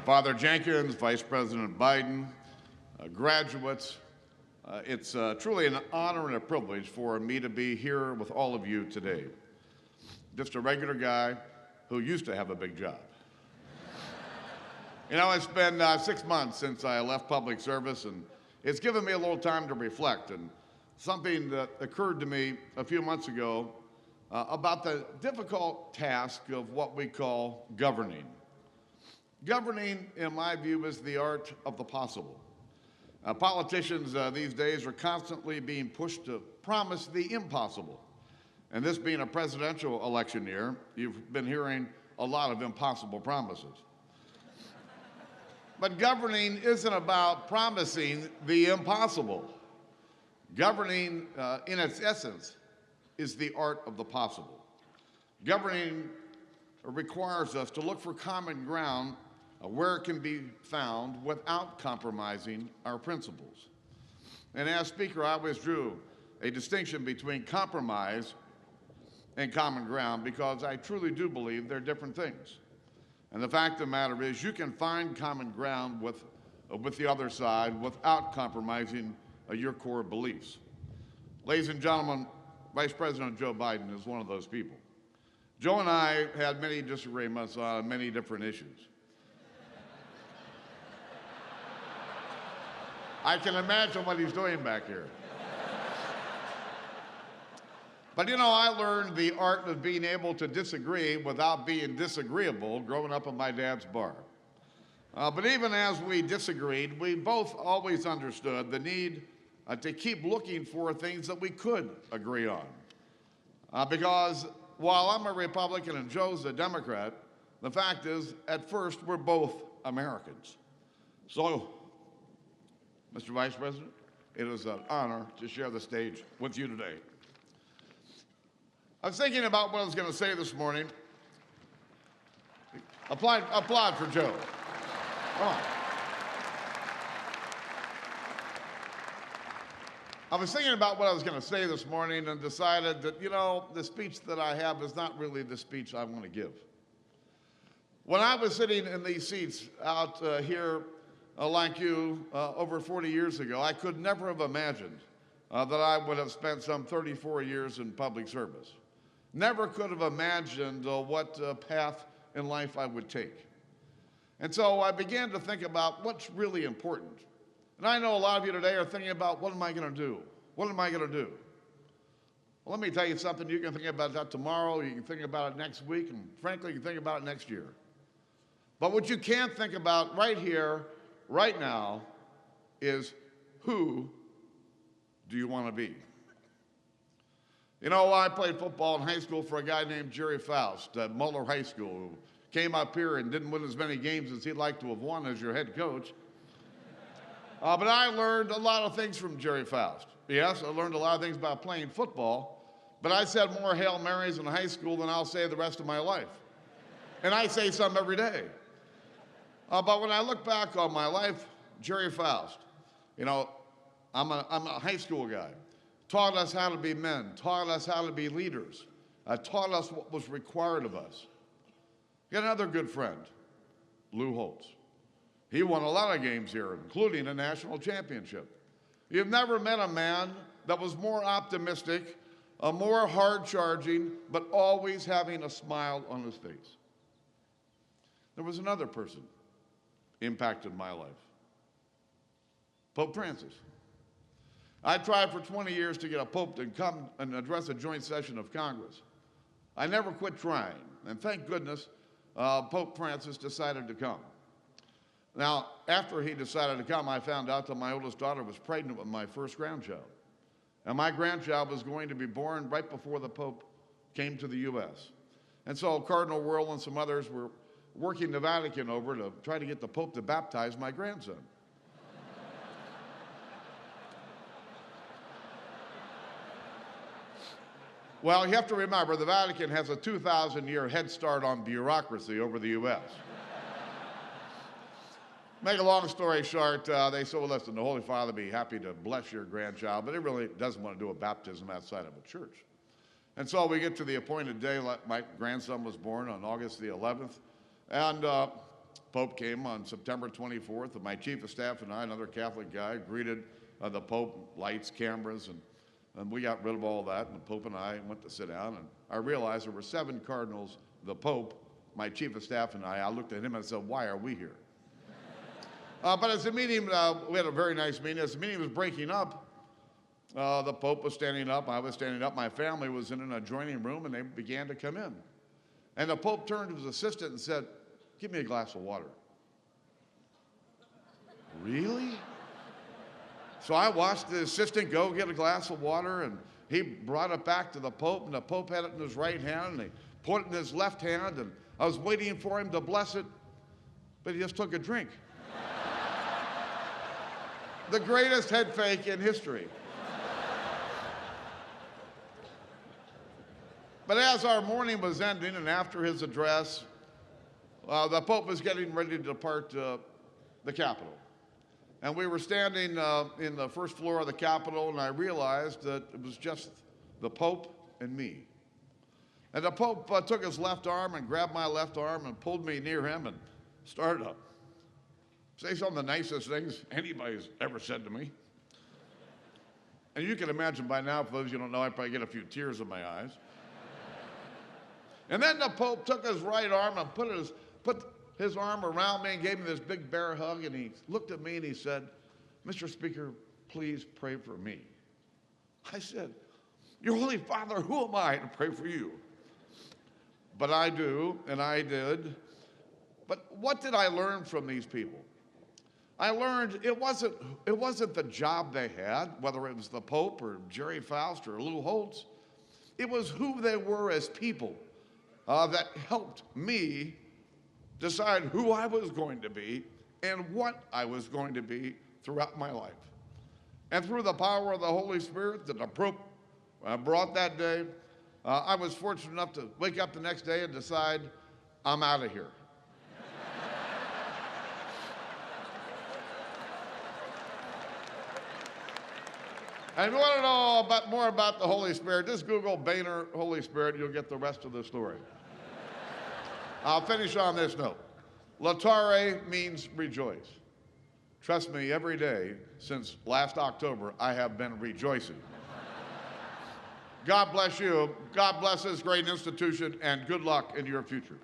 Father Jenkins, Vice President Biden, graduates, it's truly an honor and a privilege for me to be here with all of you today. Just a regular guy who used to have a big job. You know, it's been 6 months since I left public service, and it's given me a little time to reflect. And something that occurred to me a few months ago about the difficult task of what we call governing. Governing, in my view, is the art of the possible. Politicians these days are constantly being pushed to promise the impossible. And this being a presidential election year, you've been hearing a lot of impossible promises. But governing isn't about promising the impossible. Governing, in its essence, is the art of the possible. Governing requires us to look for common ground where it can be found without compromising our principles. And as Speaker, I always drew a distinction between compromise and common ground because I truly do believe they're different things. And the fact of the matter is you can find common ground with the other side without compromising your core beliefs. Ladies and gentlemen, Vice President Joe Biden is one of those people. Joe and I had many disagreements on many different issues. I can imagine what he's doing back here. But you know, I learned the art of being able to disagree without being disagreeable growing up in my dad's bar. But even as we disagreed, we both always understood the need to keep looking for things that we could agree on. Because while I'm a Republican and Joe's a Democrat, the fact is, at first, we're both Americans. So, Mr. Vice President, it is an honor to share the stage with you today. I was thinking about what I was going to say this morning. Applaud for Joe. Come on. I was thinking about what I was going to say this morning and decided that, you know, the speech that I have is not really the speech I want to give. When I was sitting in these seats out here like you over 40 years ago, I could never have imagined that I would have spent some 34 years in public service. Never could have imagined what path in life I would take. And so I began to think about what's really important. And I know a lot of you today are thinking about, what am I going to do? What am I going to do? Well, let me tell you something. You can think about that tomorrow. You can think about it next week. And frankly, you can think about it next year. But what you can't think about right here, right now, is who do you want to be? You know, I played football in high school for a guy named Jerry Faust at Muller High School, who came up here and didn't win as many games as he'd like to have won as your head coach. But I learned a lot of things from Jerry Faust. Yes, I learned a lot of things about playing football, but I said more Hail Marys in high school than I'll say the rest of my life. And I say some every day. But when I look back on my life, Jerry Faust, you know, I'm a high school guy. Taught us how to be men, taught us how to be leaders, taught us what was required of us. Got another good friend, Lou Holtz. He won a lot of games here, including a national championship. You've never met a man that was more optimistic, more hard-charging, but always having a smile on his face. There was another person impacted my life, Pope Francis. I tried for 20 years to get a pope to come and address a joint session of Congress. I never quit trying, and thank goodness Pope Francis decided to come. Now, after he decided to come, I found out that my oldest daughter was pregnant with my first grandchild. And my grandchild was going to be born right before the Pope came to the U.S. And so Cardinal Wuerl and some others were working the Vatican over to try to get the Pope to baptize my grandson. Well, you have to remember, the Vatican has a 2,000-year head start on bureaucracy over the U.S. Make a long story short, they said, well, listen, the Holy Father would be happy to bless your grandchild, but he really doesn't want to do a baptism outside of a church. And so we get to the appointed day. My grandson was born on August the 11th. And Pope came on September 24th, and my chief of staff and I, another Catholic guy, greeted the Pope, lights, cameras, and we got rid of all that, and the Pope and I went to sit down, and I realized there were 7 cardinals, the Pope, my chief of staff and I looked at him and said, why are we here? But as the meeting, we had a very nice meeting. As the meeting was breaking up, the Pope was standing up, I was standing up, my family was in an adjoining room, and they began to come in. And the Pope turned to his assistant and said, give me a glass of water. Really? So I watched the assistant go get a glass of water, and he brought it back to the Pope, and the Pope had it in his right hand, and he put it in his left hand, and I was waiting for him to bless it, but he just took a drink. The greatest head fake in history. But as our morning was ending and after his address, the Pope was getting ready to depart the Capitol. And we were standing in the first floor of the Capitol, and I realized that it was just the Pope and me. And the Pope took his left arm and grabbed my left arm and pulled me near him and started to say some of the nicest things anybody's ever said to me. And you can imagine by now, for those you don't know, I probably get a few tears in my eyes. And then the Pope took his right arm and put his arm around me and gave me this big bear hug, and he looked at me and he said, Mr. Speaker, please pray for me. I said, Your Holy Father, who am I to pray for you? But I do, and I did. But what did I learn from these people? I learned it wasn't the job they had, whether it was the Pope or Jerry Faust or Lou Holtz. It was who they were as people that helped me decide who I was going to be and what I was going to be throughout my life. And through the power of the Holy Spirit that the Pope brought that day, I was fortunate enough to wake up the next day and decide, I'm out of here. And if you want to know more about the Holy Spirit, just Google Boehner Holy Spirit, you'll get the rest of the story. I'll finish on this note. Laetare means rejoice. Trust me, every day since last October, I have been rejoicing. God bless you. God bless this great institution, and good luck in your future.